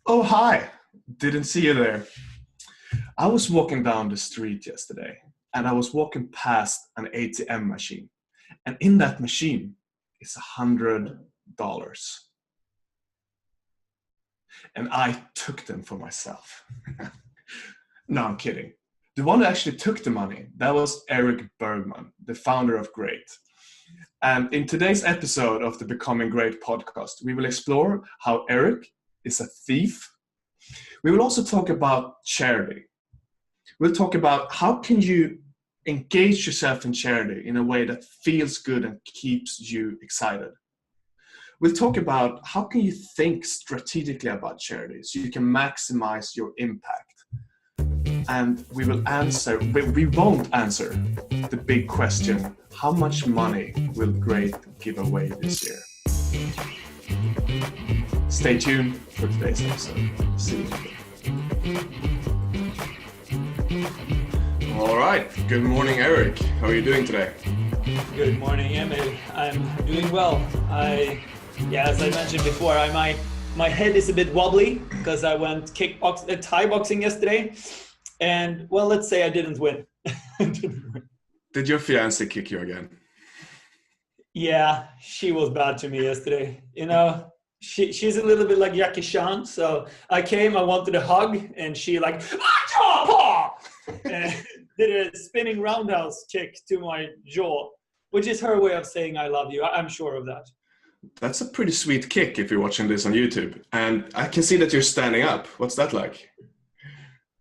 Oh, hi. Didn't see you there. I was walking down the street yesterday and I was walking past an ATM machine. And in that machine is $100. And I took them for myself. No, I'm kidding. The one who actually took the money, that was Eric Bergman, the founder of Great. And in today's episode of the Becoming Great podcast, we will explore how Eric is a thief. We will also talk about charity. We'll talk about how can you engage yourself in charity in a way that feels good and keeps you excited. We'll talk about how can you think strategically about charity so you can maximize your impact. And we won't answer the big question, how much money will Great give away this year? Stay tuned for today's episode. See you. All right. Good morning, Eric. How are you doing today? Good morning, Emil. I'm doing well. As I mentioned before, my head is a bit wobbly because I went Thai boxing yesterday, and well, let's say I didn't win. Did your fiance kick you again? Yeah, she was bad to me yesterday. You know, she's a little bit like Jackie Chan. So I wanted a hug, and she like and did a spinning roundhouse kick to my jaw, which is her way of saying I love you. I'm sure of that. That's a pretty sweet kick if you're watching this on YouTube. And I can see that you're standing up. What's that like?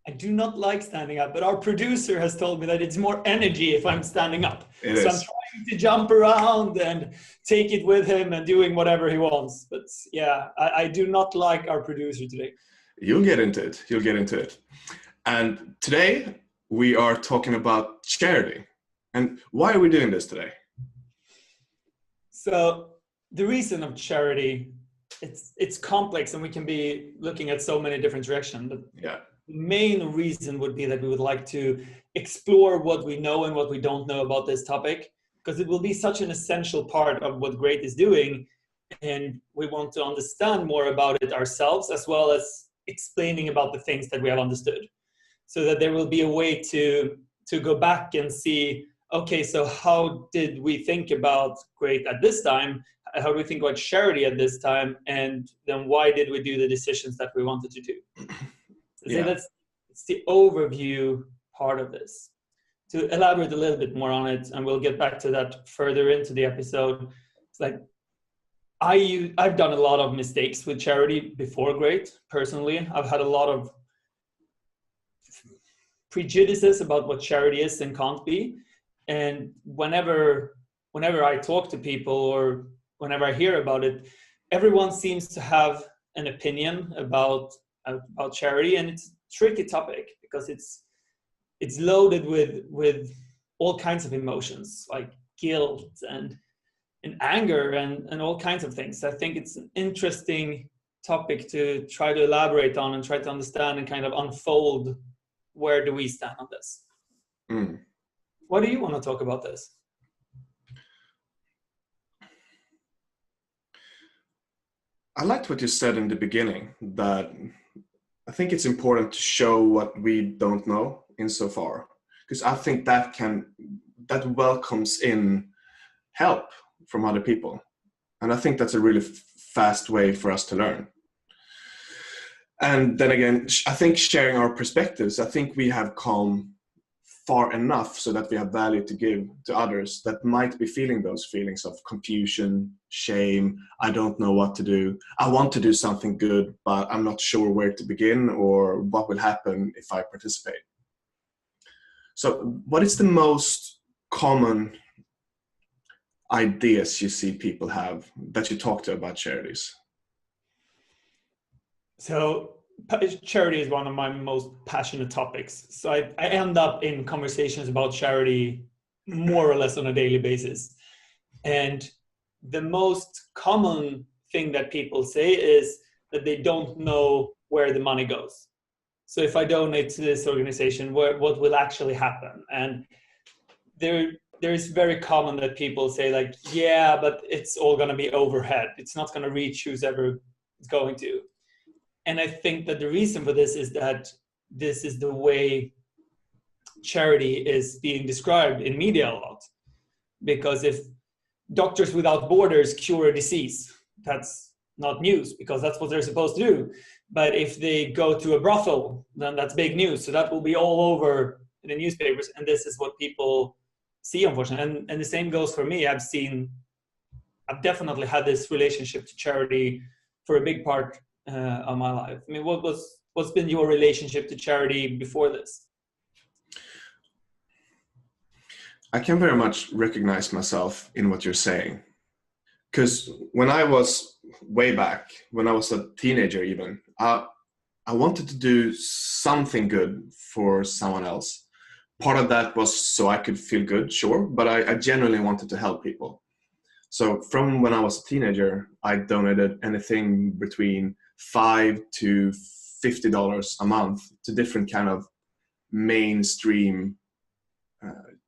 I do not like standing up, but our producer has told me that it's more energy if I'm standing up. It so is. I'm trying to jump around and take it with him and doing whatever he wants. But yeah, I do not like our producer today. You'll get into it. And today we are talking about charity. And why are we doing this today? So the reason of charity, it's complex and we can be looking at so many different directions. But yeah. The main reason would be that we would like to explore what we know and what we don't know about this topic, because it will be such an essential part of what Great is doing. And we want to understand more about it ourselves, as well as explaining about the things that we have understood, so that there will be a way to go back and see, okay, so how did we think about Great at this time? How do we think about charity at this time? And then why did we do the decisions that we wanted to do? So it's the overview part of this. To elaborate a little bit more on it, and we'll get back to that further into the episode. It's like I've done a lot of mistakes with charity before Great. Personally, I've had a lot of prejudices about what charity is and can't be. And whenever I talk to people or whenever I hear about it, everyone seems to have an opinion about charity, and it's a tricky topic because it's loaded with all kinds of emotions like guilt and anger and all kinds of things. I think it's an interesting topic to try to elaborate on and try to understand and kind of unfold where do we stand on this. Why do you want to talk about this? I liked what you said in the beginning, that I think it's important to show what we don't know insofar, because I think that welcomes in help from other people. And I think that's a really fast way for us to learn. And then again, I think sharing our perspectives, I think we have come far enough so that we have value to give to others that might be feeling those feelings of confusion, shame, I don't know what to do. I want to do something good, but I'm not sure where to begin or what will happen if I participate. So what is the most common ideas you see people have that you talk to about charities? So charity is one of my most passionate topics. So I end up in conversations about charity more or less on a daily basis. And the most common thing that people say is that they don't know where the money goes. So if I donate to this organization, what will actually happen? And there is very common that people say like, yeah, but it's all going to be overhead. It's not going to reach who's ever going to. And I think that the reason for this is that this is the way charity is being described in media a lot. Because if Doctors Without Borders cure a disease, that's not news because that's what they're supposed to do. But if they go to a brothel, then that's big news. So that will be all over in the newspapers. And this is what people see, unfortunately. And the same goes for me. I've definitely had this relationship to charity for a big part of my life. I mean, what's been your relationship to charity before this? I can very much recognize myself in what you're saying. Because when I was way back, when I was a teenager even, I wanted to do something good for someone else. Part of that was so I could feel good, sure, but I genuinely wanted to help people. So from when I was a teenager, I donated anything between $5 to $50 a month to different kind of mainstream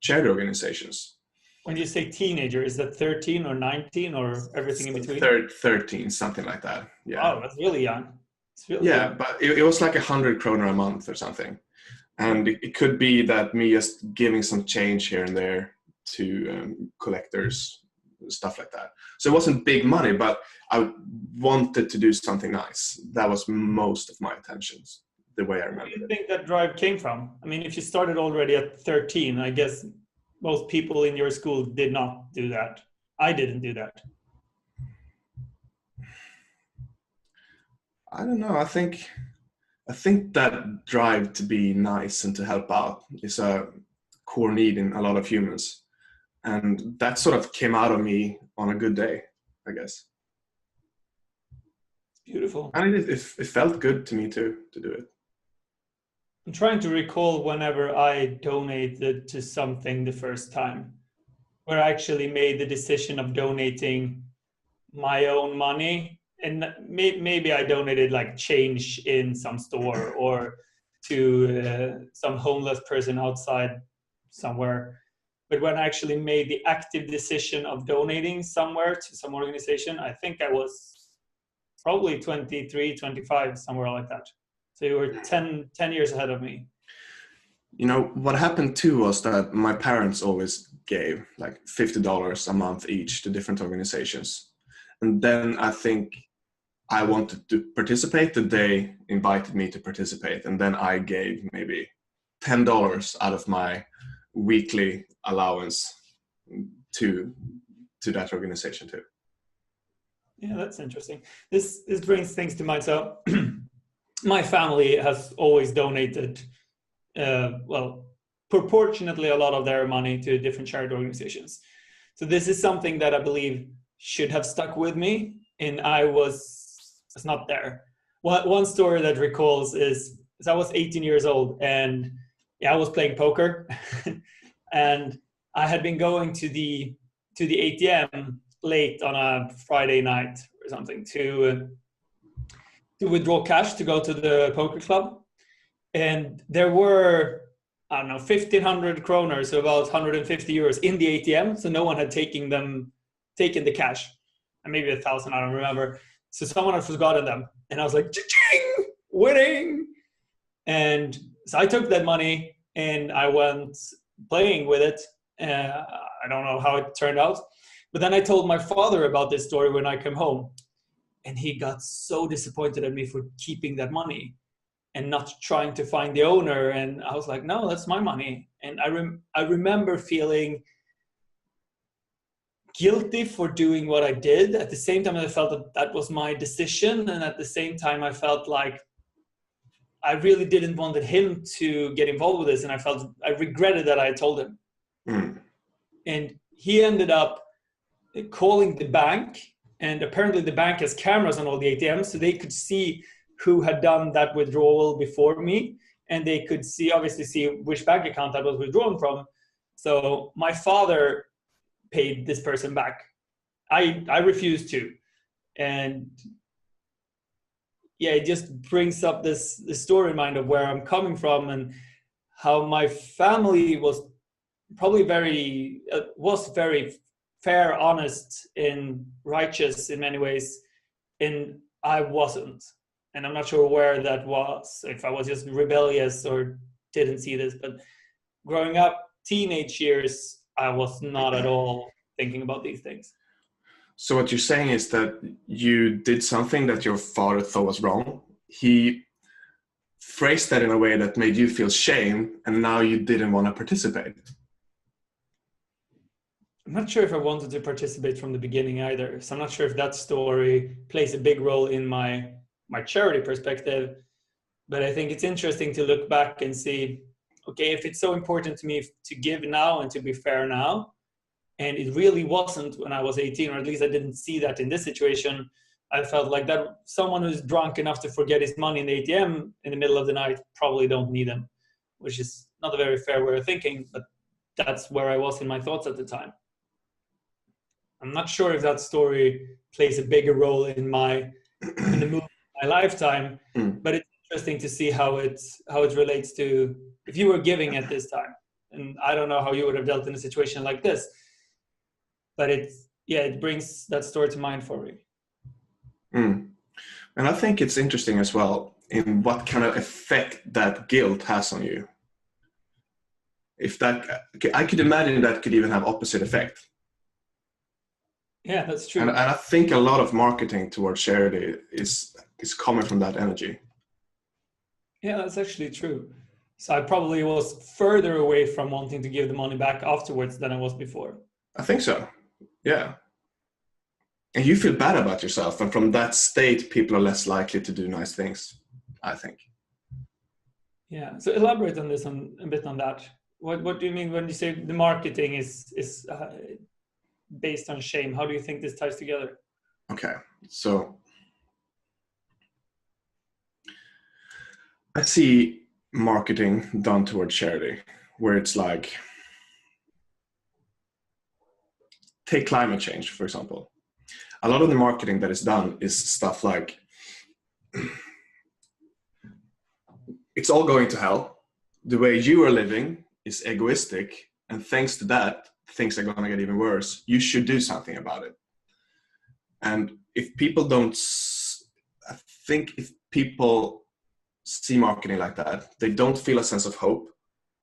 charity organizations. When you say teenager, is that 13 or 19 or everything in between? 13, something like that. Yeah. Oh, that's really young. It's really yeah, young. But it was like 100 kroner a month or something. And it could be that me just giving some change here and there to collectors, stuff like that. So it wasn't big money, but I wanted to do something nice. That was most of my attentions, the way I remember it. Where do you think that drive came from? I mean, if you started already at 13, I guess most people in your school did not do that. I didn't do that. I don't know. I think that drive to be nice and to help out is a core need in a lot of humans. And that sort of came out of me on a good day, I guess. It's beautiful. And it felt good to me too, to do it. I'm trying to recall whenever I donated to something the first time, where I actually made the decision of donating my own money. And maybe I donated like change in some store or to some homeless person outside somewhere. But when I actually made the active decision of donating somewhere to some organization, I think I was probably 23, 25, somewhere like that. So you were 10 years ahead of me. You know, what happened too was that my parents always gave like $50 a month each to different organizations. And then I think I wanted to participate. They invited me to participate. And then I gave maybe $10 out of my weekly allowance to that organization too. Yeah, that's interesting. This brings things to mind. So my family has always donated, proportionately a lot of their money to different charity organizations. So this is something that I believe should have stuck with me, and I was not there. One story that recalls is I was 18 years old, and I was playing poker, and I had been going to the ATM late on a Friday night or something to withdraw cash to go to the poker club. And there were, I don't know, 1,500 kroner, so about 150 euros in the ATM. So no one had taken the cash. And maybe 1,000, I don't remember. So someone had forgotten them. And I was like, cha-ching, winning. And so I took that money and I went playing with it. I don't know how it turned out. But then I told my father about this story when I came home. And he got so disappointed at me for keeping that money and not trying to find the owner. And I was like, no, that's my money. And I remember feeling guilty for doing what I did. At the same time, I felt that was my decision. And at the same time, I felt like I really didn't want him to get involved with this. And I regretted that I told him. Mm. And he ended up calling the bank. And apparently the bank has cameras on all the ATMs, so they could see who had done that withdrawal before me. And they could obviously see which bank account that was withdrawn from. So my father paid this person back. I refused to. And yeah, it just brings up this story in mind of where I'm coming from and how my family was probably very fair, honest, and righteous in many ways, and I wasn't. and I'm not sure where that was, if I was just rebellious or didn't see this, but growing up, teenage years, I was not at all thinking about these things. So what you're saying is that you did something that your father thought was wrong. He phrased that in a way that made you feel shame, and now you didn't want to participate. I'm not sure if I wanted to participate from the beginning either. So I'm not sure if that story plays a big role in my charity perspective. But I think it's interesting to look back and see, okay, if it's so important to me to give now and to be fair now, and it really wasn't when I was 18, or at least I didn't see that in this situation. I felt like that someone who's drunk enough to forget his money in the ATM in the middle of the night probably don't need them, which is not a very fair way of thinking, but that's where I was in my thoughts at the time. I'm not sure if that story plays a bigger role in the movie of my lifetime, but it's interesting to see how it relates to if you were giving at this time. And I don't know how you would have dealt in a situation like this, but it brings that story to mind for me. And I think it's interesting as well in what kind of effect that guilt has on you. I could imagine that could even have opposite effect. Yeah, that's true. And I think a lot of marketing towards charity is coming from that energy. Yeah, that's actually true. So I probably was further away from wanting to give the money back afterwards than I was before. I think so. Yeah. And you feel bad about yourself. And from that state, people are less likely to do nice things, I think. Yeah. So elaborate on this a bit on that. What do you mean when you say the marketing is based on shame? How do you think this ties together? Okay. So I see marketing done toward charity where it's like, take climate change, for example. A lot of the marketing that is done is stuff like, it's all going to hell. The way you are living is egoistic. And thanks to that, things are going to get even worse. You should do something about it. And if people see marketing like that, they don't feel a sense of hope,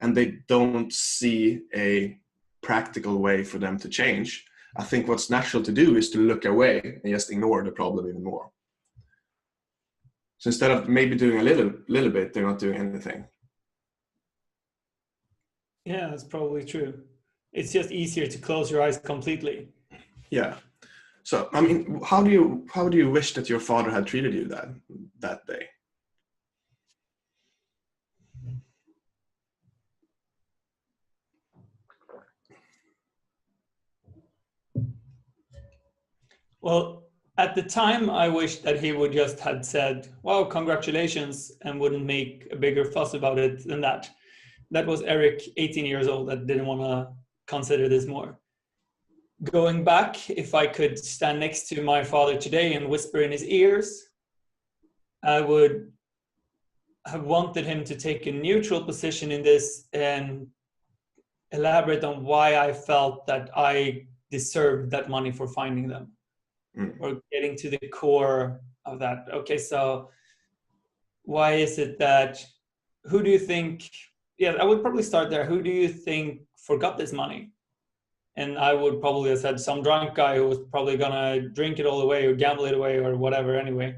and they don't see a practical way for them to change. I think what's natural to do is to look away and just ignore the problem even more. So instead of maybe doing a little bit, they're not doing anything. Yeah, that's probably true. It's just easier to close your eyes completely. Yeah. So, I mean, how do you wish that your father had treated you that day? Well, at the time, I wished that he would just had said, "Wow, congratulations," and wouldn't make a bigger fuss about it than that. That was Eric, 18 years old, that didn't want to consider this more. Going back, if I could stand next to my father today and whisper in his ears, I would have wanted him to take a neutral position in this and elaborate on why I felt that I deserved that money for finding them. Or getting to the core of that. Okay, so why is it that, who do you think, I would probably start there. Who do you think forgot this money? And I would probably have said some drunk guy who was probably gonna drink it all away or gamble it away or whatever anyway.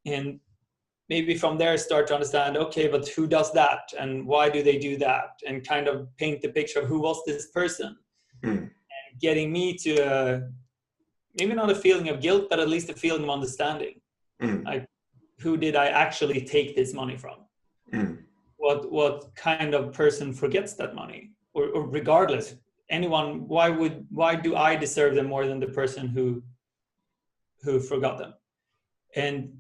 And maybe from there start to understand, okay, but who does that? And why do they do that? And kind of paint the picture of who was this person. And getting me to maybe not a feeling of guilt, but at least a feeling of understanding. Like, who did I actually take this money from? What kind of person forgets that money? Or regardless, anyone, why do I deserve them more than the person who forgot them? And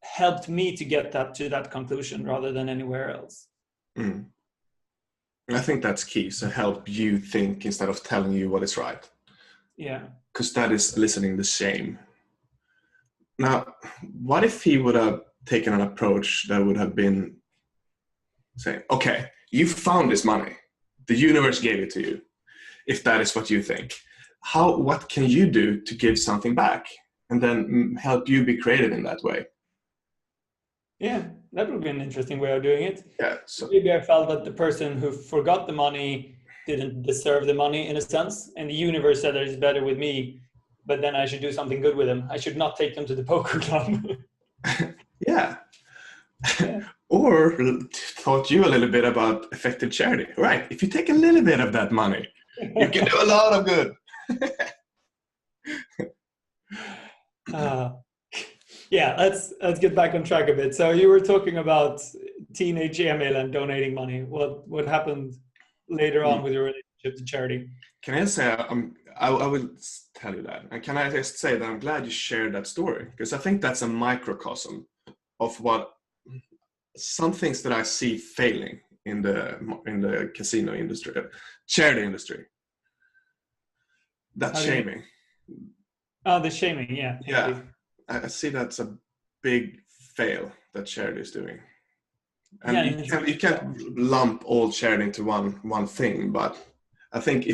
helped me to get to that conclusion rather than anywhere else. I think that's key. So help you think instead of telling you what is right. Yeah. Because that is listening the shame. Now, what if he would have taken an approach that would have been saying, okay, you found this money. The universe gave it to you. If that is what you think, what can you do to give something back? And then help you be creative in that way. Yeah, that would be an interesting way of doing it. Yeah. So Maybe I felt that the person who forgot the money didn't deserve the money in a sense, and the universe said that it's better with me, but then I should do something good with them. I should not take them to the poker club. yeah. Yeah. Or taught you a little bit about effective charity. Right. If you take a little bit of that money, you can do a lot of good. Yeah, let's get back on track a bit. So you were talking about teenage Emil and donating money. What happened later on with your relationship to charity? Can I say I will tell you that, and can I just say that I'm glad you shared that story, because I think that's a microcosm of what some things that I see failing in the casino industry, charity industry. That's shaming. Oh, the shaming, yeah. Yeah, I see that's a big fail that charity is doing. And yeah, you can't lump all charity into one thing, but I think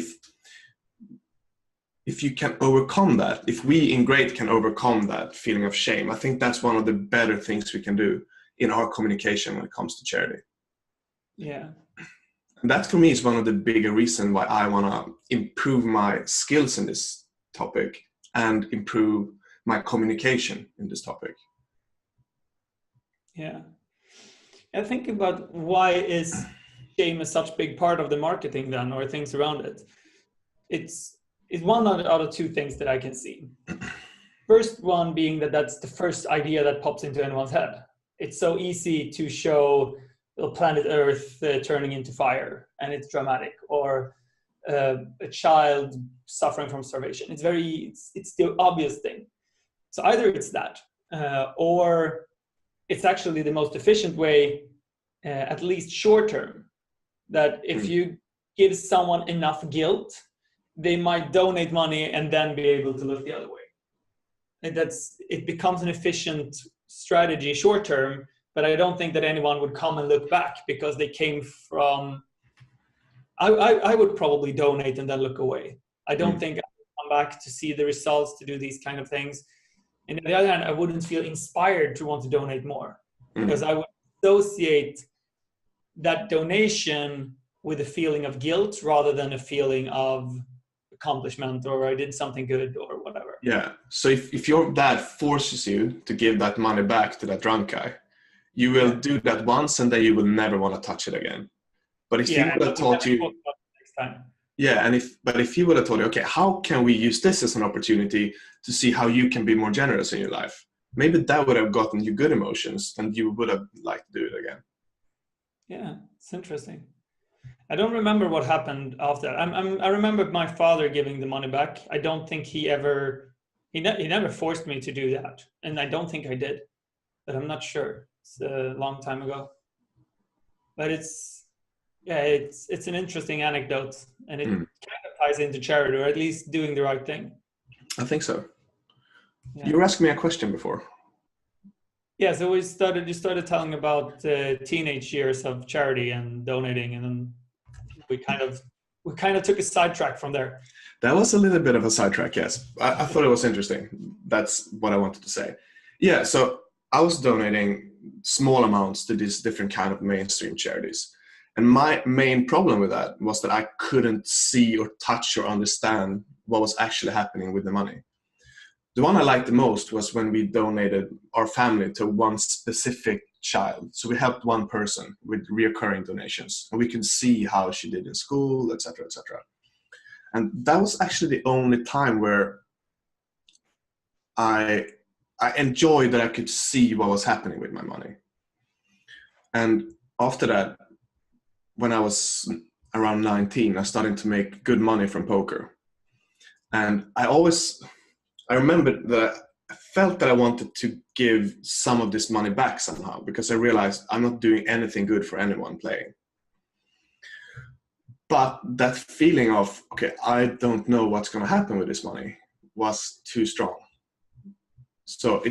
if you can overcome that, if we in Great can overcome that feeling of shame, I think that's one of the better things we can do in our communication when it comes to charity. Yeah. And that for me is one of the bigger reasons why I want to improve my skills in this topic and improve my communication in this topic. Yeah. I think about why is shame a such big part of the marketing then, or things around it. It's one out of two things that I can see. First one being that that's the first idea that pops into anyone's head. It's so easy to show planet Earth turning into fire, and it's dramatic, or a child suffering from starvation. It's the obvious thing. So either it's that, or it's actually the most efficient way, at least short term, that if you give someone enough guilt, they might donate money and then be able to look the other way. And it becomes an efficient strategy short term, but I don't think that anyone would come and look back because they came from, I would probably donate and then look away. I don't think I would come back to see the results, to do these kind of things. And on the other hand, I wouldn't feel inspired to want to donate more because I would associate that donation with a feeling of guilt rather than a feeling of accomplishment, or I did something good or whatever. Yeah. So if your dad forces you to give that money back to that drunk guy, you will do that once and then you will never want to touch it again. But if he would have taught you next time. Yeah, but if he would have told you, okay, how can we use this as an opportunity to see how you can be more generous in your life? Maybe that would have gotten you good emotions and you would have liked to do it again. Yeah, it's interesting. I don't remember what happened after that. I remember my father giving the money back. I don't think he never forced me to do that. And I don't think I did, but I'm not sure. It's a long time ago. But it's an interesting anecdote, and it kind of ties into charity, or at least doing the right thing. I think so. Yeah. You were asking me a question before. Yeah, so you started telling about teenage years of charity and donating, and then we kind of took a sidetrack from there. That was a little bit of a sidetrack, yes. I thought it was interesting. That's what I wanted to say. Yeah, so I was donating small amounts to these different kind of mainstream charities. And my main problem with that was that I couldn't see or touch or understand what was actually happening with the money. The one I liked the most was when we donated our family to one specific child. So we helped one person with recurring donations, and we could see how she did in school, etc., etc. And that was actually the only time where I enjoyed that I could see what was happening with my money. And after that, when I was around 19, I started to make good money from poker. And I remember that I felt that I wanted to give some of this money back somehow, because I realized I'm not doing anything good for anyone playing. But that feeling of, okay, I don't know what's going to happen with this money was too strong. So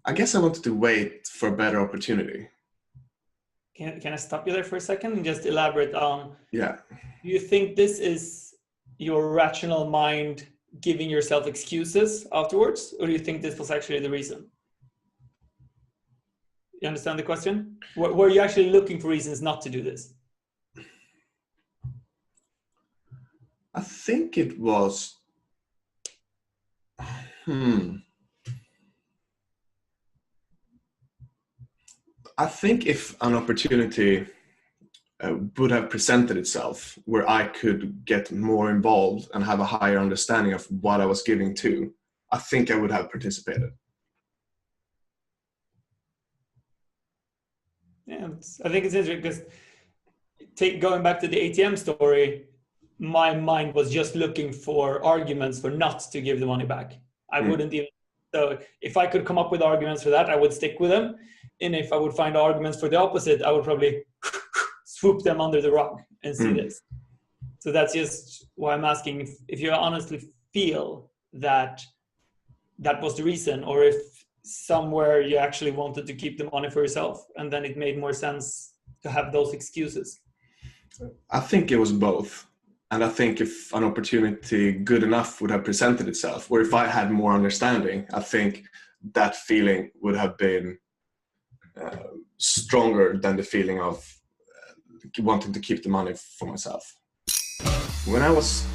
I guess I wanted to wait for a better opportunity. Can I stop you there for a second and just elaborate on? Yeah. Do you think this is your rational mind giving yourself excuses afterwards, or do you think this was actually the reason? You understand the question? Were you actually looking for reasons not to do this? I think it was. I think if an opportunity would have presented itself where I could get more involved and have a higher understanding of what I was giving to, I think I would have participated. Yeah, I think it's interesting because going back to the ATM story, my mind was just looking for arguments for not to give the money back. I wouldn't even, so if I could come up with arguments for that, I would stick with them. And if I would find arguments for the opposite, I would probably swoop them under the rug and see this. So that's just why I'm asking if you honestly feel that that was the reason, or if somewhere you actually wanted to keep the money for yourself and then it made more sense to have those excuses. I think it was both. And I think if an opportunity good enough would have presented itself, or if I had more understanding, I think that feeling would have been stronger than the feeling of wanting to keep the money for myself. When I was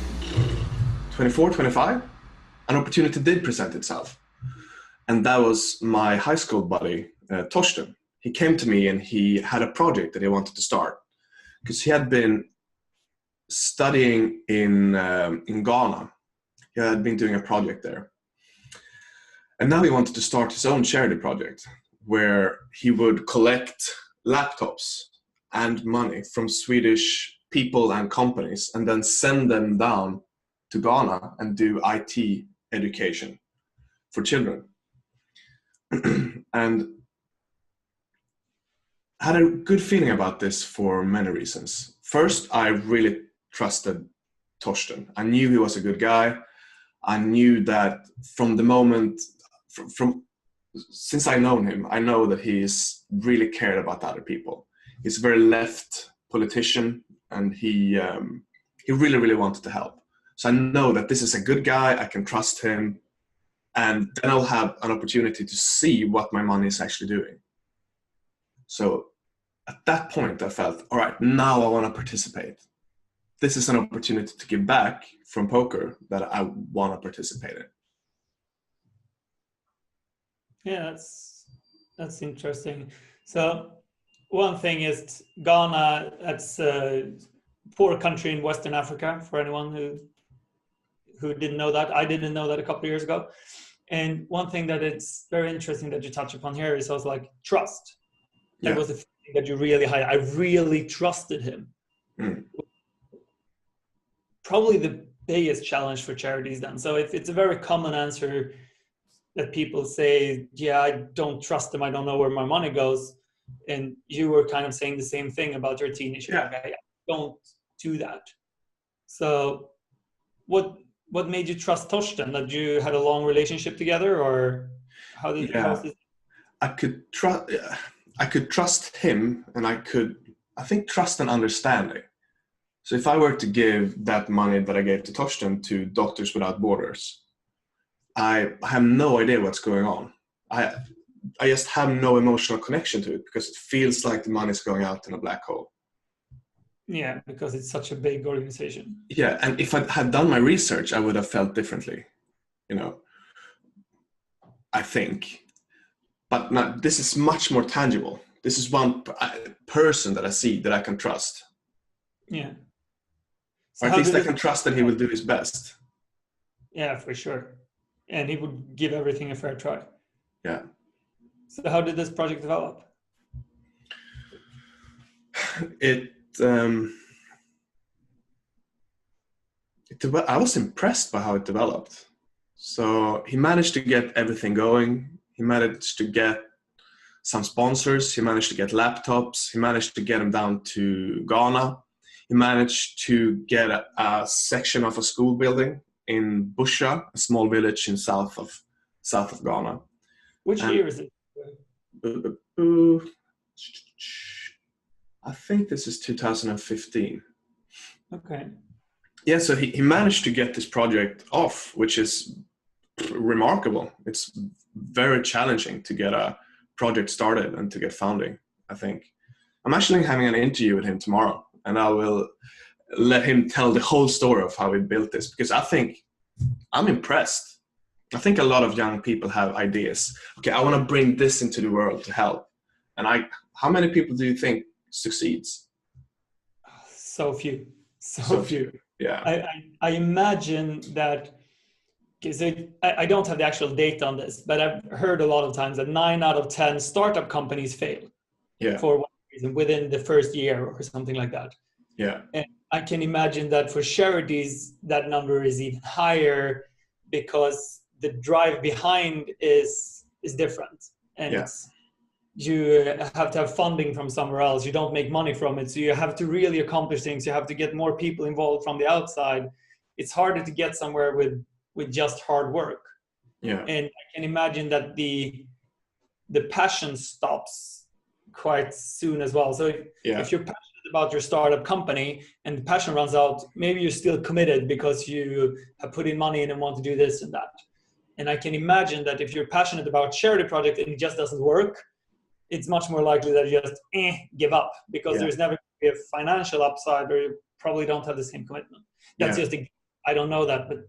24, 25, an opportunity did present itself. And that was my high school buddy, Torsten. He came to me and he had a project that he wanted to start because he had been studying in Ghana. He had been doing a project there. And now he wanted to start his own charity project where he would collect laptops and money from Swedish people and companies and then send them down to Ghana and do IT education for children. And I had a good feeling about this for many reasons. First, I really trusted Torsten. I knew he was a good guy. I knew that from the moment, since I known him, I know that he's really cared about other people. He's a very left politician, and he really, really wanted to help. So I know that this is a good guy. I can trust him, and then I'll have an opportunity to see what my money is actually doing. So at that point, I felt, all right, now I want to participate. This is an opportunity to give back from poker that I want to participate in. Yeah, that's interesting. So one thing is Ghana, that's a poor country in Western Africa, for anyone who didn't know that. I didn't know that a couple of years ago. And one thing that it's very interesting that you touch upon here is also like trust. That was the thing that you really had. I really trusted him. Probably the biggest challenge for charities then. So it's a very common answer that people say, yeah, I don't trust them. I don't know where my money goes. And you were kind of saying the same thing about your teenager. Yeah. Okay, don't do that. So what made you trust Torsten? That you had a long relationship together, or how did you trust it? I could trust him, and I think trust and understanding. So if I were to give that money that I gave to Torsten to Doctors Without Borders, I have no idea what's going on. I just have no emotional connection to it because it feels like the money's going out in a black hole. Yeah, because it's such a big organization. Yeah, and if I had done my research, I would have felt differently, I think. But now, this is much more tangible. This is one person that I see that I can trust. Yeah. So or at least I can trust that he will do his best. Yeah, for sure. And he would give everything a fair try. Yeah. So how did this project develop? I was impressed by how it developed. So he managed to get everything going. He managed to get some sponsors. He managed to get laptops. He managed to get them down to Ghana. He managed to get a section of a school building in Busha, a small village in south of Ghana. Which year is it? I think this is 2015. Okay. Yeah, so he managed to get this project off, which is remarkable. It's very challenging to get a project started and to get funding, I think. I'm actually having an interview with him tomorrow, and I will let him tell the whole story of how he built this, because I think I'm impressed. I think a lot of young people have ideas. Okay, I want to bring this into the world to help. And how many people do you think succeeds? So few. So few. Yeah. I imagine that, because I don't have the actual data on this, but I've heard a lot of times that 9 out of 10 startup companies fail. Yeah. For one reason, within the first year or something like that. Yeah. And I can imagine that for charities, that number is even higher, because the drive behind is different. And Yes. You have to have funding from somewhere else. You don't make money from it. So you have to really accomplish things. You have to get more people involved from the outside. It's harder to get somewhere with just hard work. Yeah. And I can imagine that the passion stops quite soon as well. So if you're passionate about your startup company and the passion runs out, maybe you're still committed because you have put in money in and want to do this and that. And I can imagine that if you're passionate about charity project and it just doesn't work, it's much more likely that you just give up, because there's never going to be a financial upside, or you probably don't have the same commitment. That's I don't know that, but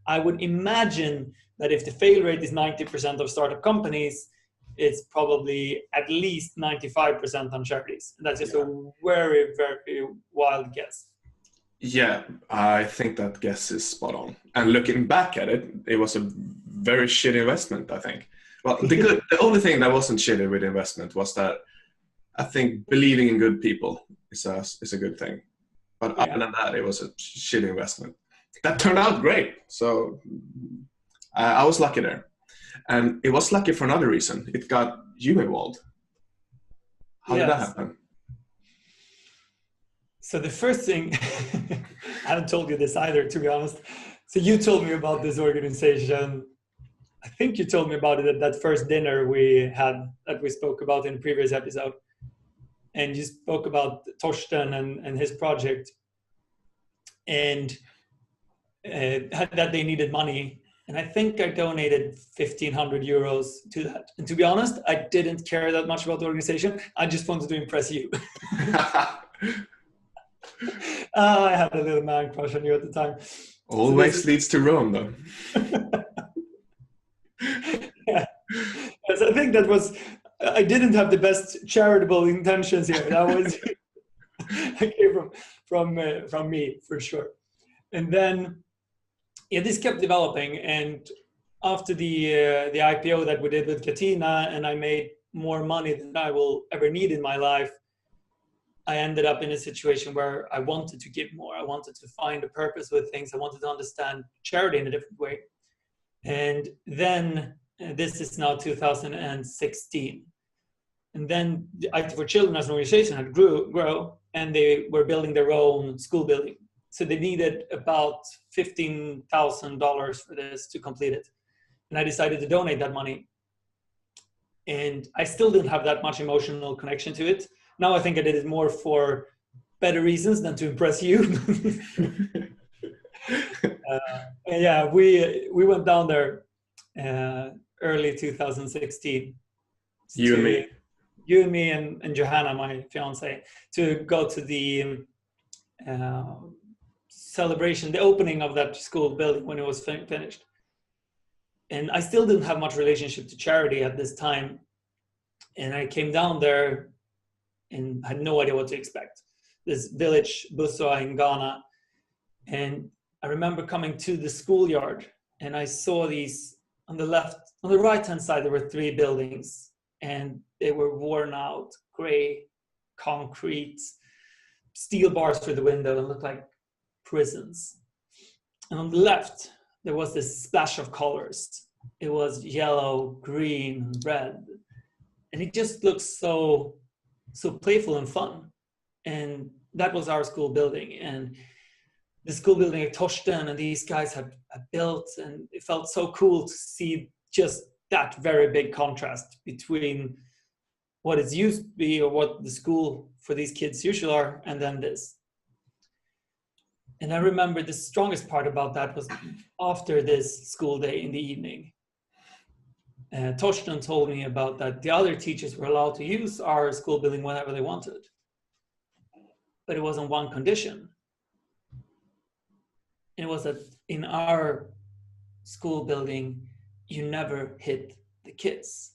I would imagine that if the fail rate is 90% of startup companies, it's probably at least 95% on charities. And that's just a very, very wild guess. Yeah, I think that guess is spot on. And looking back at it, it was a very shitty investment, I think. Well, the only thing that wasn't shitty with investment was that I think believing in good people is a good thing. But other than that, it was a shitty investment. That turned out great. So I was lucky there. And it was lucky for another reason. It got you involved. How did that happen? So the first thing, I haven't told you this either, to be honest. So you told me about this organization. I think you told me about it at that first dinner we had, that we spoke about in the previous episode. And you spoke about Torsten and his project, and that they needed money. And I think I donated 1,500 euros to that. And to be honest, I didn't care that much about the organization. I just wanted to impress you. I had a little man crush on you at the time. Always leads to Rome, though. Yes, I think that was, I didn't have the best charitable intentions here. That was, I came from me, for sure. And then, this kept developing. And after the IPO that we did with Katina, and I made more money than I will ever need in my life, I ended up in a situation where I wanted to give more. I wanted to find a purpose with things. I wanted to understand charity in a different way. And then, this is now 2016. And then the IT for Children as an organization had grow, and they were building their own school building. So they needed about $15,000 for this to complete it. And I decided to donate that money. And I still didn't have that much emotional connection to it. Now I think I did it more for better reasons than to impress you. We went down there early 2016. You and me and Johanna, my fiance, to go to the celebration, the opening of that school building when it was finished. And I still didn't have much relationship to charity at this time. And I came down there and had no idea what to expect. This village, Buswa in Ghana. And I remember coming to the schoolyard, and I saw these on the right-hand side, there were 3 buildings, and they were worn out, gray, concrete, steel bars through the window, and looked like prisons. And on the left, there was this splash of colors. It was yellow, green, red. And it just looked so playful and fun. And that was our school building. And the school building at Torsten and these guys had built, and it felt so cool to see just that very big contrast between what it's used to be, or what the school for these kids usually are, and then this. And I remember the strongest part about that was after this school day in the evening, Torsten told me about that the other teachers were allowed to use our school building whenever they wanted. But it was on one condition. And it was that in our school building, you never hit the kids.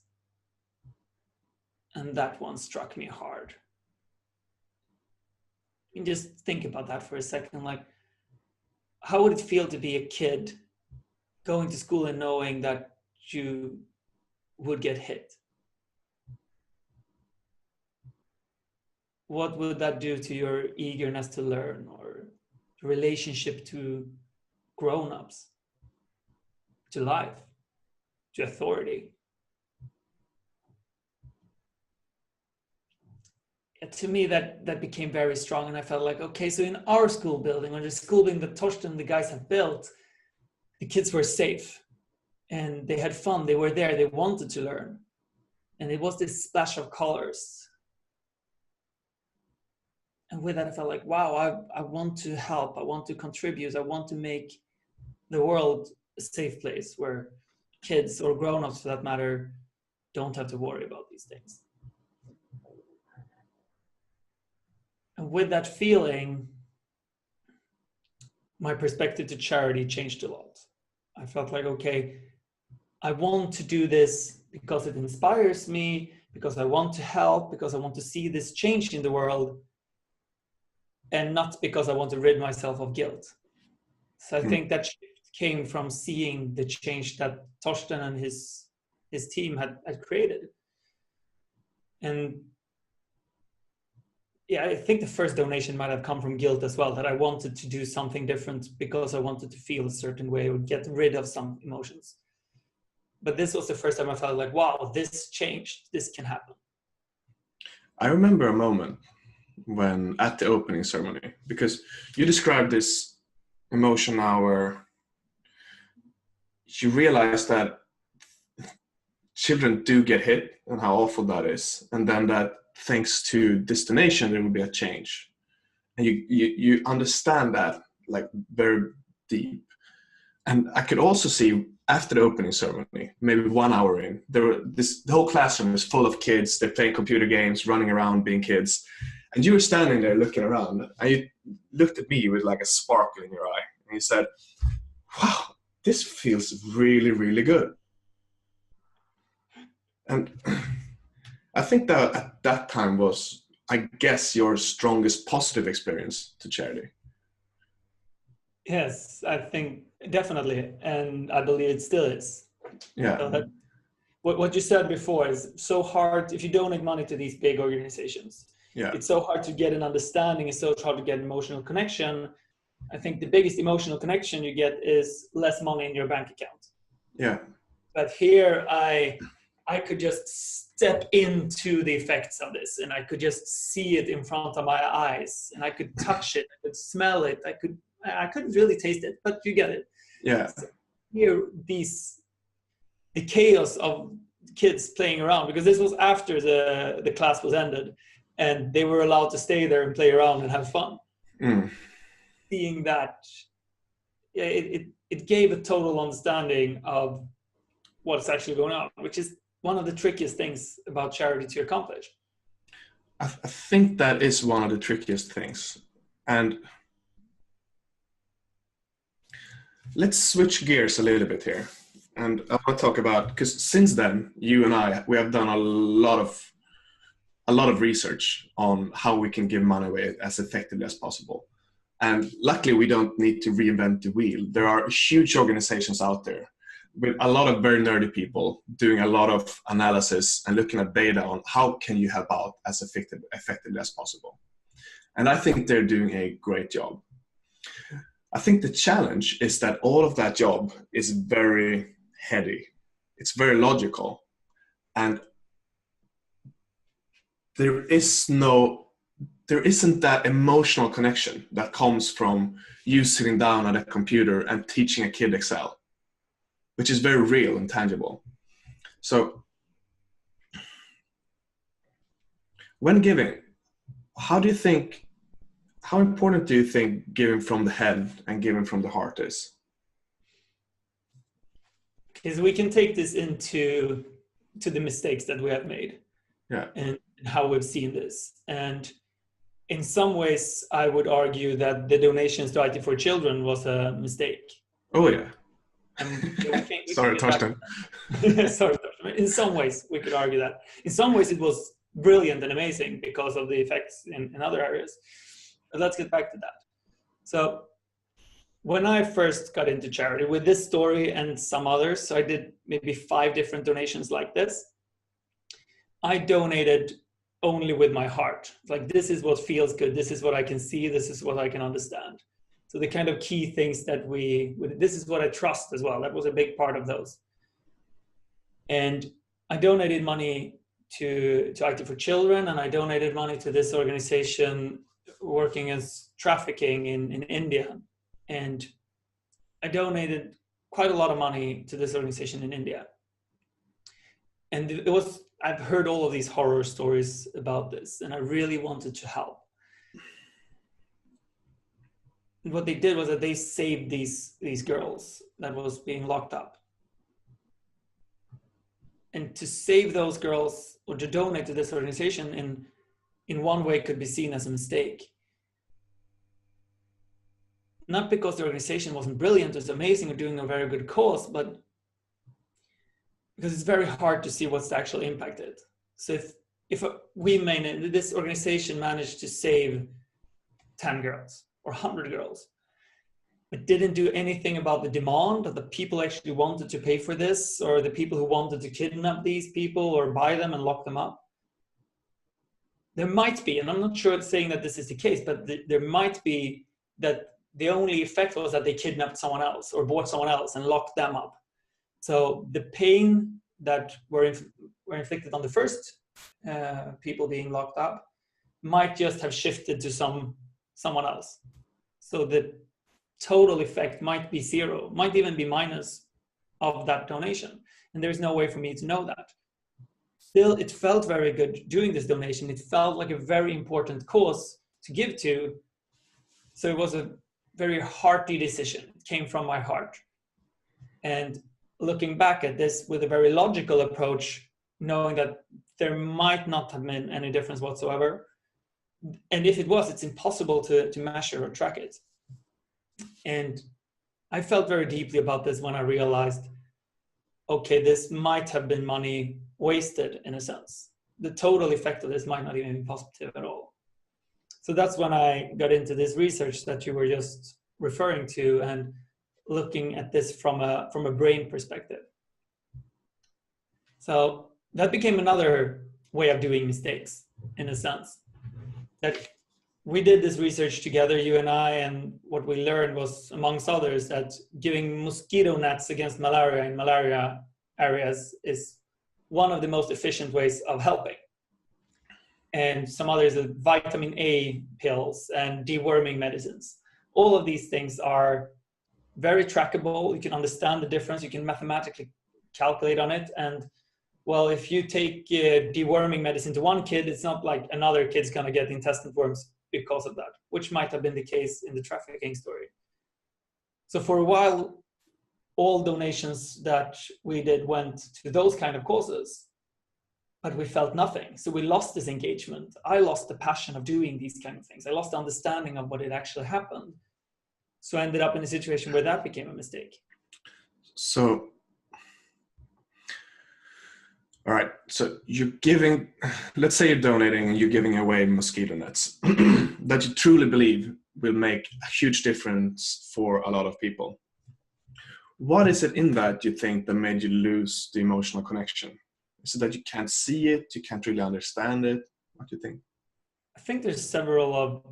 And that one struck me hard. And just think about that for a second. Like, how would it feel to be a kid going to school and knowing that you would get hit? What would that do to your eagerness to learn or relationship to grown-ups, to life, to authority? To me, that became very strong, and I felt like, okay, so in our school building, or the school building that Torsten and the guys have built, the kids were safe and they had fun. They were there. They wanted to learn, and it was this splash of colors. And with that, I felt like, wow, I want to help. I want to contribute. I want to make the world a safe place where kids, or grown-ups for that matter, don't have to worry about these things. And with that feeling, my perspective to charity changed a lot. I felt like, okay, I want to do this because it inspires me, because I want to help, because I want to see this change in the world, and not because I want to rid myself of guilt. So I think that shift came from seeing the change that Torsten and his team had created. And yeah, I think the first donation might have come from guilt as well, that I wanted to do something different because I wanted to feel a certain way or get rid of some emotions. But this was the first time I felt like, wow, this changed, this can happen. I remember a moment when at the opening ceremony, because you described this emotion now where you realize that children do get hit and how awful that is, and then that thanks to this donation there will be a change, and you understand that like very deep. And I could also see after the opening ceremony, maybe 1 hour in, the whole classroom is full of kids. They're playing computer games, running around, being kids. And you were standing there looking around, and you looked at me with like a sparkle in your eye, and you said, wow, this feels really, really good. And I think that at that time was, I guess, your strongest positive experience to charity. Yes, I think definitely. And I believe it still is. Yeah. What you said before is so hard. If you donate money to these big organizations, yeah, it's so hard to get an understanding. It's so hard to get emotional connection. I think the biggest emotional connection you get is less money in your bank account. Yeah. But here I could just step into the effects of this, and I could just see it in front of my eyes, and I could touch it, I could smell it, I couldn't really taste it, but you get it. Yeah. So here, the chaos of kids playing around, because this was after the class was ended, and they were allowed to stay there and play around and have fun. Seeing that, it gave a total understanding of what's actually going on, which is one of the trickiest things about charity to accomplish. I think that is one of the trickiest things. And let's switch gears a little bit here. And I want to talk about, because since then, you and I, we have done a lot of research on how we can give money away as effectively as possible. And luckily, we don't need to reinvent the wheel. There are huge organizations out there with a lot of very nerdy people doing a lot of analysis and looking at data on how can you help out as effectively as possible. And I think they're doing a great job. I think the challenge is that all of that job is very heady. It's very logical. And there isn't that emotional connection that comes from you sitting down at a computer and teaching a kid Excel, which is very real and tangible. So when giving, how important do you think giving from the head and giving from the heart is? is we can take this into the mistakes that we have made, Yeah. and how we've seen this. And in some ways, I would argue that the donations to IT for Children was a mistake. Oh yeah. And we Sorry, can get back Torsten. to that. Sorry, Torsten. In some ways, we could argue that. In some ways, it was brilliant and amazing because of the effects in other areas. But let's get back to that. So when I first got into charity with this story and some others, so I did maybe 5 different donations like this. I donated only with my heart. Like, this is what feels good. This is what I can see. This is what I can understand. So the kind of key things that this is what I trust as well. That was a big part of those. And I donated money to IT for Children, and I donated money to this organization working as trafficking in India. And I donated quite a lot of money to this organization in India. And I've heard all of these horror stories about this, and I really wanted to help. And what they did was that they saved these girls that was being locked up. And to save those girls, or to donate to this organization in one way, could be seen as a mistake. Not because the organization wasn't brilliant, it was amazing, or doing a very good cause, but because it's very hard to see what's the actual impacted. So if this organization managed to save 10 girls or 100 girls, but didn't do anything about the demand, that the people actually wanted to pay for this, or the people who wanted to kidnap these people or buy them and lock them up, there might be, and I'm not sure it's saying that this is the case, but there might be that the only effect was that they kidnapped someone else or bought someone else and locked them up. So the pain that were inflicted on the first people being locked up might just have shifted to someone else. So the total effect might be 0, might even be minus of that donation. And there's no way for me to know that. Still, it felt very good doing this donation. It felt like a very important cause to give to. So it was a very hearty decision. It came from my heart. And looking back at this with a very logical approach, knowing that there might not have been any difference whatsoever. And if it was, it's impossible to measure or track it. And I felt very deeply about this when I realized, okay, this might have been money wasted in a sense. The total effect of this might not even be positive at all. So that's when I got into this research that you were just referring to, and looking at this from a brain perspective. So that became another way of doing mistakes, in a sense. That we did this research together, you and I, and what we learned was, amongst others, that giving mosquito nets against malaria in malaria areas is one of the most efficient ways of helping. And some others are vitamin A pills and deworming medicines. All of these things are very trackable. You can understand the difference. You can mathematically calculate on it. And well, if you take deworming medicine to one kid, it's not like another kid's going to get intestine worms because of that, which might have been the case in the trafficking story. So for a while, all donations that we did went to those kind of causes, but we felt nothing. So we lost this engagement. I lost the passion of doing these kind of things. I lost the understanding of what had actually happened. So I ended up in a situation where that became a mistake. So, all right. So you're giving, let's say you're donating and you're giving away mosquito nets that you truly believe will make a huge difference for a lot of people. What is it in that you think that made you lose the emotional connection? Is it that you can't see it? You can't really understand it? What do you think? I think there's several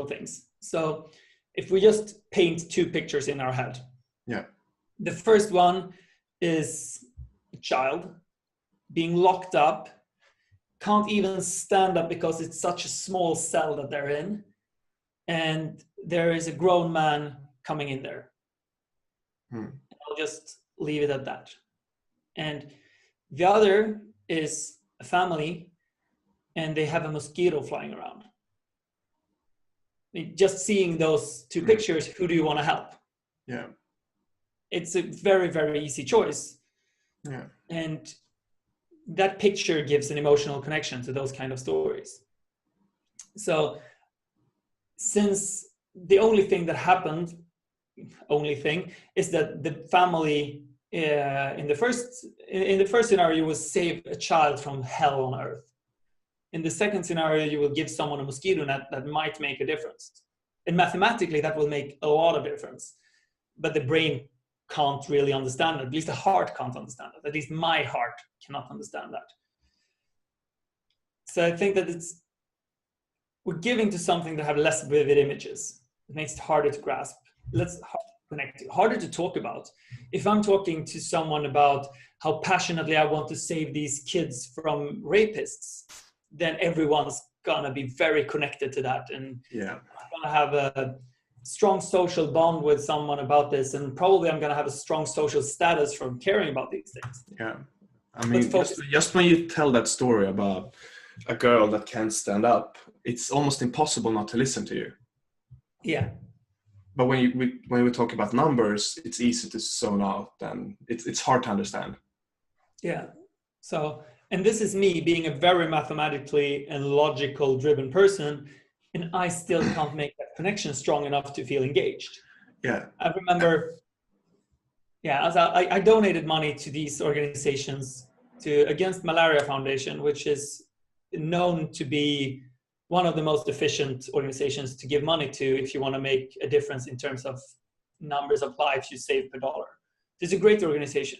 things. So if we just paint 2 pictures in our head. Yeah. The first one is a child being locked up, can't even stand up because it's such a small cell that they're in. And there is a grown man coming in there. I'll just leave it at that. And the other is a family, and they have a mosquito flying around. Just seeing those 2 pictures, who do you want to help? Yeah. it's a very, very easy choice. Yeah. And that picture gives an emotional connection to those kind of stories. So since the only thing that happened, is that the family in the first scenario, you will save a child from hell on earth. In the second scenario, you will give someone a mosquito net that might make a difference. And mathematically, that will make a lot of difference. But the brain can't really understand it. At least the heart can't understand it. At least my heart cannot understand that. So I think that we're giving to something that have less vivid images. It makes it harder to grasp. Connect to, harder to talk about. If I'm talking to someone about how passionately I want to save these kids from rapists, then everyone's gonna be very connected to that, and I'm gonna have a strong social bond with someone about this, and probably I'm gonna have a strong social status from caring about these things. Yeah, I mean, just when you tell that story about a girl that can't stand up, it's almost impossible not to listen to you. Yeah. But when we talk about numbers, it's easy to zone out, and it's hard to understand. Yeah. So, and this is me being a very mathematically and logical driven person, and I still can't make that connection strong enough to feel engaged. Yeah. I remember, as I donated money to these organizations, to Against Malaria Foundation, which is known to be one of the most efficient organizations to give money to if you want to make a difference in terms of numbers of lives you save per dollar. It's a great organization.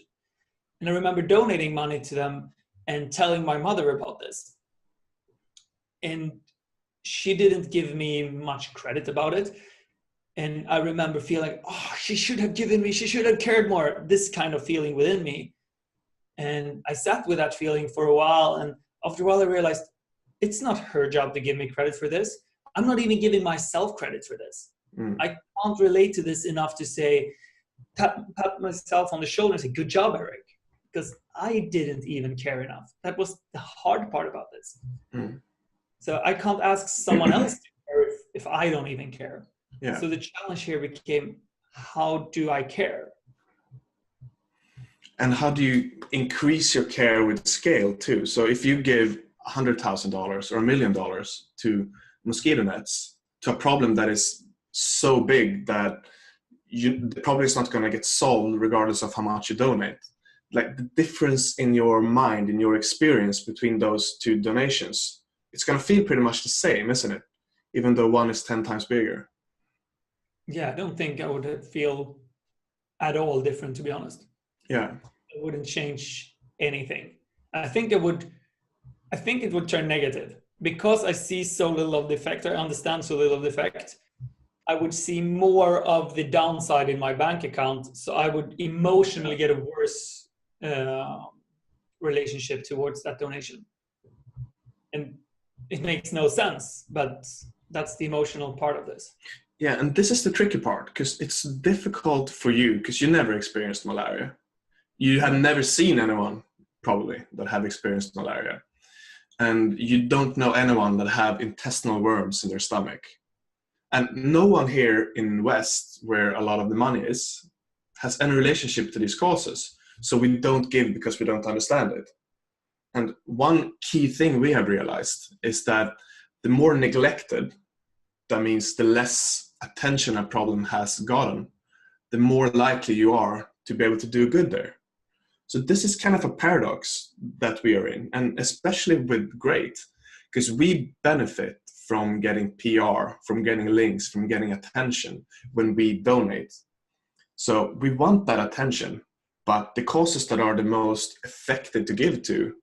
And I remember donating money to them and telling my mother about this. And she didn't give me much credit about it. And I remember feeling, she should have given me, she should have cared more, this kind of feeling within me. And I sat with that feeling for a while. And after a while, I realized, it's not her job to give me credit for this. I'm not even giving myself credit for this. I can't relate to this enough to say, pat myself on the shoulder and say, good job, Eric. Because I didn't even care enough. That was the hard part about this. So I can't ask someone else to care if I don't even care. Yeah. So the challenge here became, how do I care? And how do you increase your care with scale too? So if you give $100,000 or $1 million to mosquito nets, to a problem that is so big that the problem is not going to get solved regardless of how much you donate. Like the difference in your mind, in your experience between those two donations, it's going to feel pretty much the same, isn't it? Even though one is 10 times bigger. Yeah, I don't think I would feel at all different, to be honest. Yeah. It wouldn't change anything. I think it would turn negative because I see so little of the effect. I understand so little of the effect. I would see more of the downside in my bank account. So I would emotionally get a worse relationship towards that donation. And it makes no sense, but that's the emotional part of this. Yeah, and this is the tricky part because it's difficult for you because you never experienced malaria. You have never seen anyone probably that have experienced malaria. And you don't know anyone that have intestinal worms in their stomach. And no one here in West, where a lot of the money is, has any relationship to these causes. So we don't give because we don't understand it. And one key thing we have realized is that the more neglected, that means the less attention a problem has gotten, the more likely you are to be able to do good there. So this is kind of a paradox that we are in, and especially with Great, because we benefit from getting PR, from getting links, from getting attention when we donate. So we want that attention, but the causes that are the most effective to give to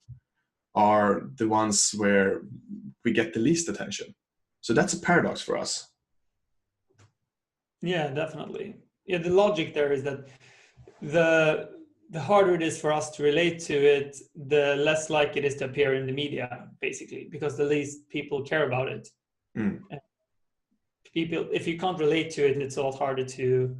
are the ones where we get the least attention. So that's a paradox for us. Yeah, definitely. Yeah, the logic there is that the harder it is for us to relate to it, the less likely it is to appear in the media, basically, because the least people care about it. People, if you can't relate to it, it's a lot harder to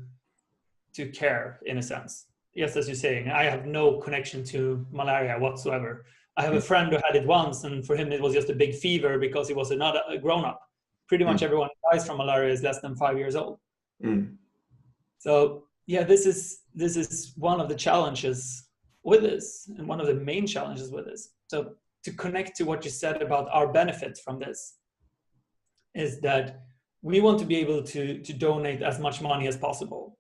care, in a sense. Yes, as you're saying, I have no connection to malaria whatsoever. I have a friend who had it once, and for him it was just a big fever because he was not a grown-up. Pretty much everyone who dies from malaria is less than 5 years old. So Yeah, this is one of the challenges with this, and one of the main challenges with this. So to connect to what you said about our benefits from this, is that we want to be able to donate as much money as possible.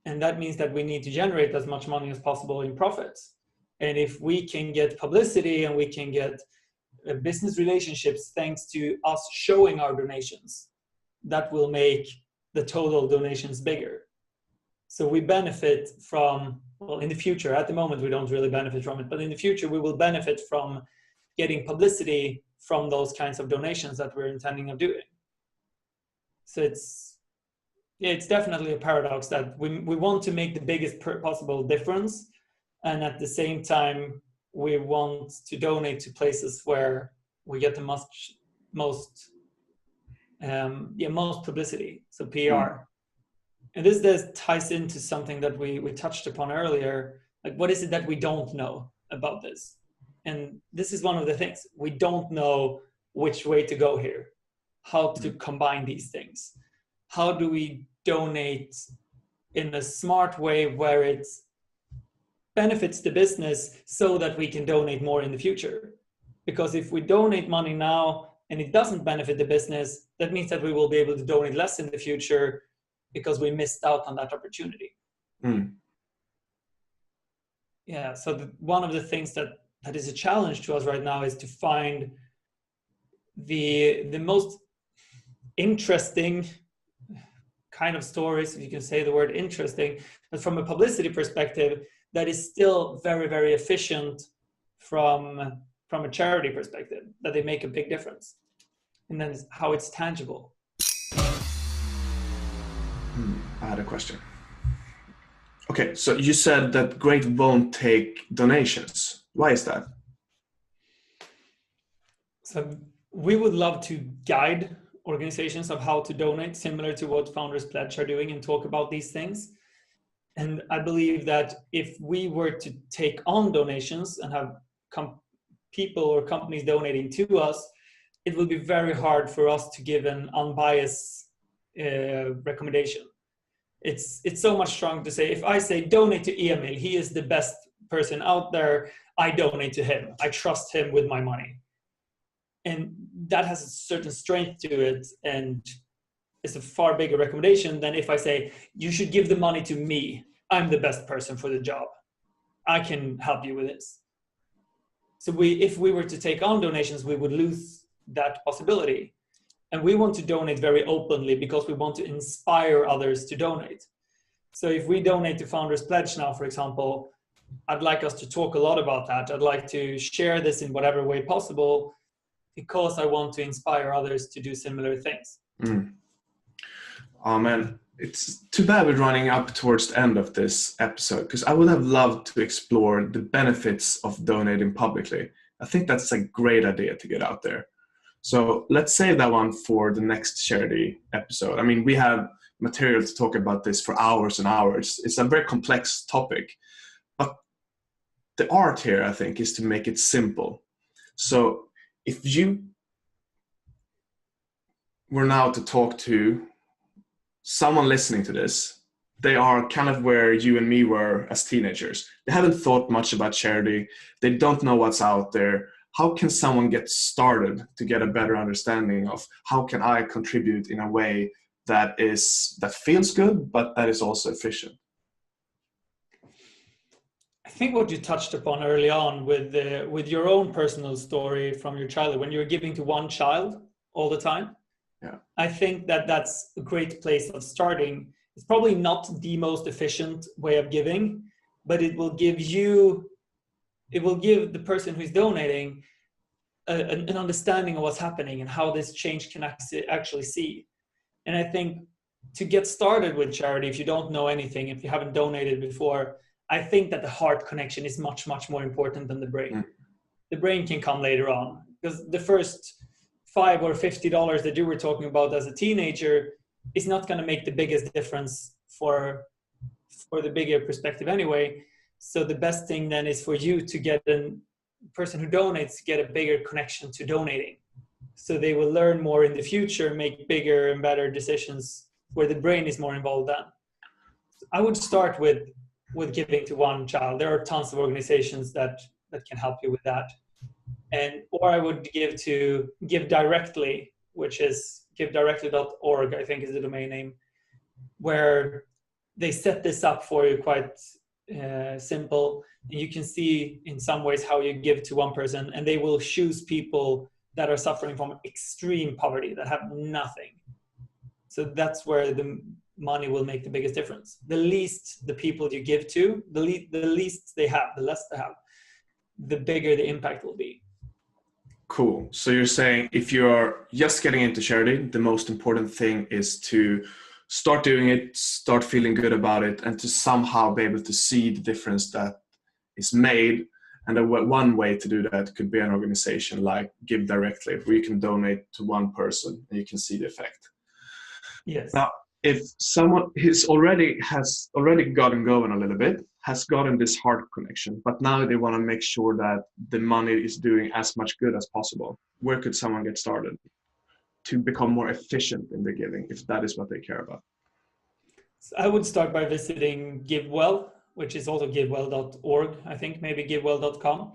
And that means that we need to generate as much money as possible in profits. And if we can get publicity and we can get business relationships thanks to us showing our donations, that will make the total donations bigger. So we benefit from, well, in the future, at the moment we don't really benefit from it, but in the future we will benefit from getting publicity from those kinds of donations that we're intending of doing. So it's definitely a paradox that we want to make the biggest possible difference, and at the same time we want to donate to places where we get the most publicity, so PR. And this ties into something that we touched upon earlier, like what is it that we don't know about this? And this is one of the things. We don't know which way to go here, how to combine these things. How do we donate in a smart way where it benefits the business so that we can donate more in the future? Because if we donate money now and it doesn't benefit the business, that means that we will be able to donate less in the future because we missed out on that opportunity. Yeah, so one of the things that is a challenge to us right now is to find the most interesting kind of stories, if you can say the word interesting, but from a publicity perspective, that is still very, very efficient from a charity perspective, that they make a big difference. And then how it's tangible. I had a question. Okay, so you said that Great won't take donations. Why is that? So we would love to guide organizations of how to donate, similar to what Founders Pledge are doing, and talk about these things. And I believe that if we were to take on donations and have people or companies donating to us, it will be very hard for us to give an unbiased recommendation. It's so much stronger to say, if I say donate to Emil, he is the best person out there, I donate to him. I trust him with my money. And that has a certain strength to it, and it's a far bigger recommendation than if I say, you should give the money to me. I'm the best person for the job. I can help you with this. So if we were to take on donations, we would lose that possibility. And we want to donate very openly because we want to inspire others to donate. So if we donate to Founders Pledge now, for example, I'd like us to talk a lot about that. I'd like to share this in whatever way possible, because I want to inspire others to do similar things. Oh man, it's too bad we're running up towards the end of this episode, because I would have loved to explore the benefits of donating publicly. I think that's a great idea to get out there. So let's save that one for the next charity episode. I mean, we have material to talk about this for hours and hours. It's a very complex topic, but the art here, I think, is to make it simple. So if you were now to talk to someone listening to this, they are kind of where you and me were as teenagers. They haven't thought much about charity. They don't know what's out there. How can someone get started to get a better understanding of how can I contribute in a way that feels good, but that is also efficient? I think what you touched upon early on with your own personal story from your childhood, when you were giving to one child all the time, yeah, I think that's a great place of starting. It's probably not the most efficient way of giving, but it will give the person who's donating an understanding of what's happening and how this change can actually see. And I think to get started with charity, if you don't know anything, if you haven't donated before, I think that the heart connection is much, much more important than the brain. The brain can come later on, because the first $5 or $50 that you were talking about as a teenager is not going to make the biggest difference for the bigger perspective anyway. So the best thing then is for you to get a person who donates to get a bigger connection to donating. So they will learn more in the future, make bigger and better decisions where the brain is more involved then. I would start with giving to one child. There are tons of organizations that can help you with that. Or I would give directly, which is givedirectly.org, I think is the domain name, where they set this up for you quite simple. And you can see in some ways how you give to one person, and they will choose people that are suffering from extreme poverty, that have nothing. So that's where the money will make the biggest difference. The least the people you give to, the least they have, the less they have, the bigger the impact will be. Cool. So you're saying if you're just getting into charity, the most important thing is to start doing it, start feeling good about it, and to somehow be able to see the difference that is made. And one way to do that could be an organization like Give Directly, where you can donate to one person and you can see the effect. Yes. Now, if someone has already gotten going a little bit, has gotten this heart connection, but now they want to make sure that the money is doing as much good as possible, where could someone get started to become more efficient in their giving, if that is what they care about? So I would start by visiting GiveWell, which is also givewell.org, I think, maybe givewell.com,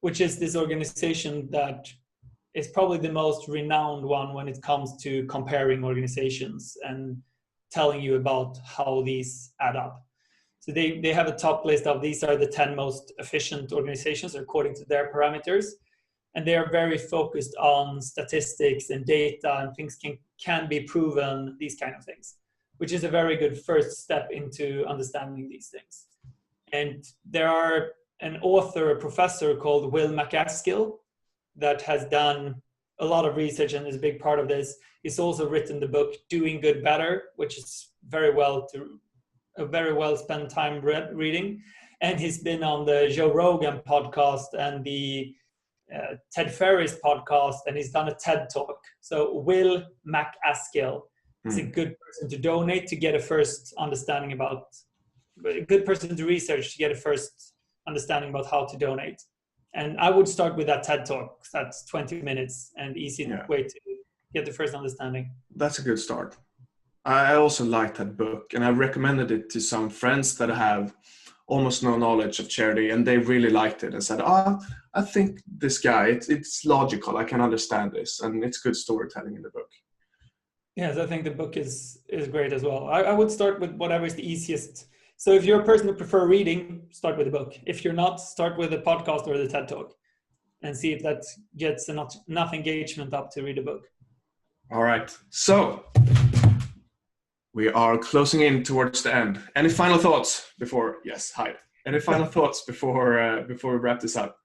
which is this organization that is probably the most renowned one when it comes to comparing organizations and telling you about how these add up. So they have a top list of these are the 10 most efficient organizations according to their parameters. And they are very focused on statistics and data, and things can be proven, these kind of things, which is a very good first step into understanding these things. And there are an author, a professor called Will MacAskill that has done a lot of research and is a big part of this. He's also written the book Doing Good Better, which is a very well spent time reading. And he's been on the Joe Rogan podcast and the Ted Ferriss podcast, and he's done a TED talk. So Will MacAskill is a good person to donate to get a first understanding about, a good person to research to get a first understanding about how to donate. And I would start with that TED talk. That's 20 minutes and easy way to get the first understanding. That's a good start. I also like that book, and I recommended it to some friends that have almost no knowledge of charity, and they really liked it and said, I think this guy, it's logical, I can understand this, and it's good storytelling in the book. Yes, I think the book is great as well. I would start with whatever is the easiest. So if you're a person who prefer reading, start with the book. If you're not, start with the podcast or the TED Talk and see if that gets enough engagement up to read a book. All right. So we are closing in towards the end. Any final thoughts before? Yes, Hyde. Any final thoughts before we wrap this up?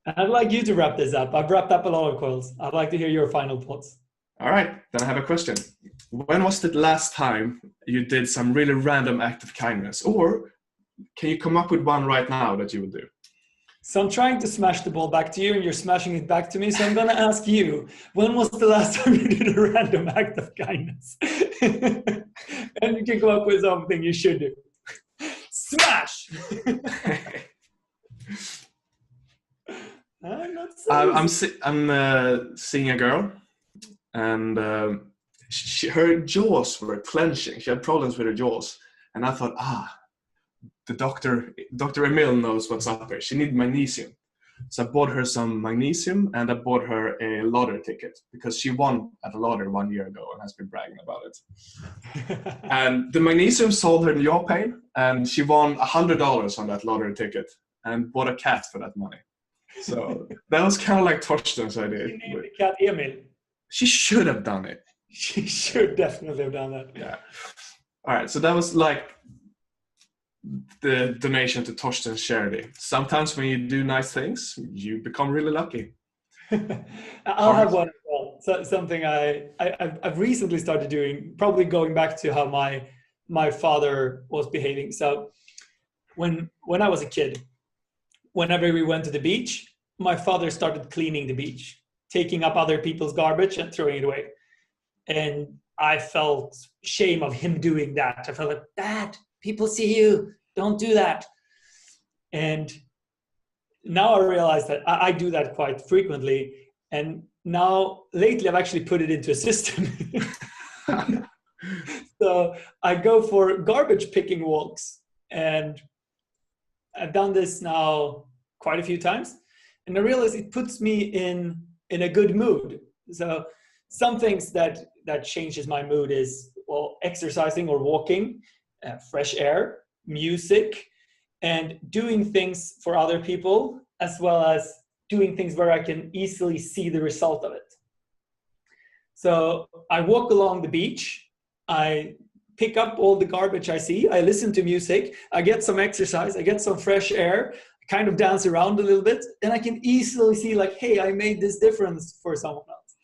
I'd like you to wrap this up. I've wrapped up a lot of quotes. I'd like to hear your final thoughts. All right, then I have a question. When was the last time you did some really random act of kindness? Or can you come up with one right now that you would do? So I'm trying to smash the ball back to you and you're smashing it back to me. So I'm going to ask you, when was the last time you did a random act of kindness? And you can come up with something you should do. Smash! I'm seeing a girl, and her jaws were clenching. She had problems with her jaws, and I thought, the Dr. Emil knows what's up here. She needs magnesium. So I bought her some magnesium, and I bought her a lottery ticket because she won at a lottery 1 year ago and has been bragging about it. And the magnesium solved her jaw pain, and she won $100 on that lottery ticket and bought a cat for that money. So that was kind of like Torsten's idea. She named the cat Emil. She should have done it. She should definitely have done that. Yeah. All right. So that was like the donation to Torsten's charity. Sometimes when you do nice things, you become really lucky. I'll have one as well. So, something I've recently started doing, probably going back to how my father was behaving. So when I was a kid, whenever we went to the beach, my father started cleaning the beach, taking up other people's garbage and throwing it away. And I felt shame of him doing that. I felt like, Dad, people see you, don't do that. And now I realize that I do that quite frequently. And now lately I've actually put it into a system. So I go for garbage picking walks, and I've done this now quite a few times, and I realize it puts me in a good mood. So some things that changes my mood is, well, exercising or walking, fresh air, music, and doing things for other people, as well as doing things where I can easily see the result of it. So I walk along the beach, I pick up all the garbage I see, I listen to music, I get some exercise, I get some fresh air, kind of dance around a little bit, and I can easily see like, hey, I made this difference for someone else.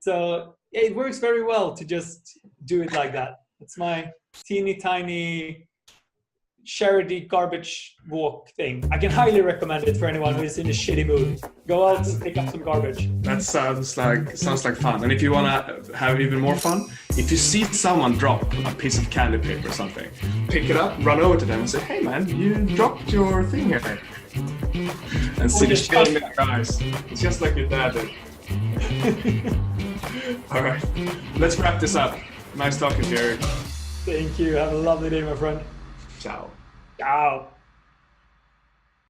So it works very well to just do it like that. It's my teeny tiny charity garbage walk thing. I can highly recommend it for anyone who is in a shitty mood. Go out and pick up some garbage. That sounds like fun. And if you want to have even more fun, if you see someone drop a piece of candy paper or something, pick it up, run over to them and say, hey man, you dropped your thing here. And see the shame in their eyes. It's just like your dad did. All right, let's wrap this up. Nice talking to you, Eric. Thank you. Have a lovely day, my friend. Ciao. Ciao.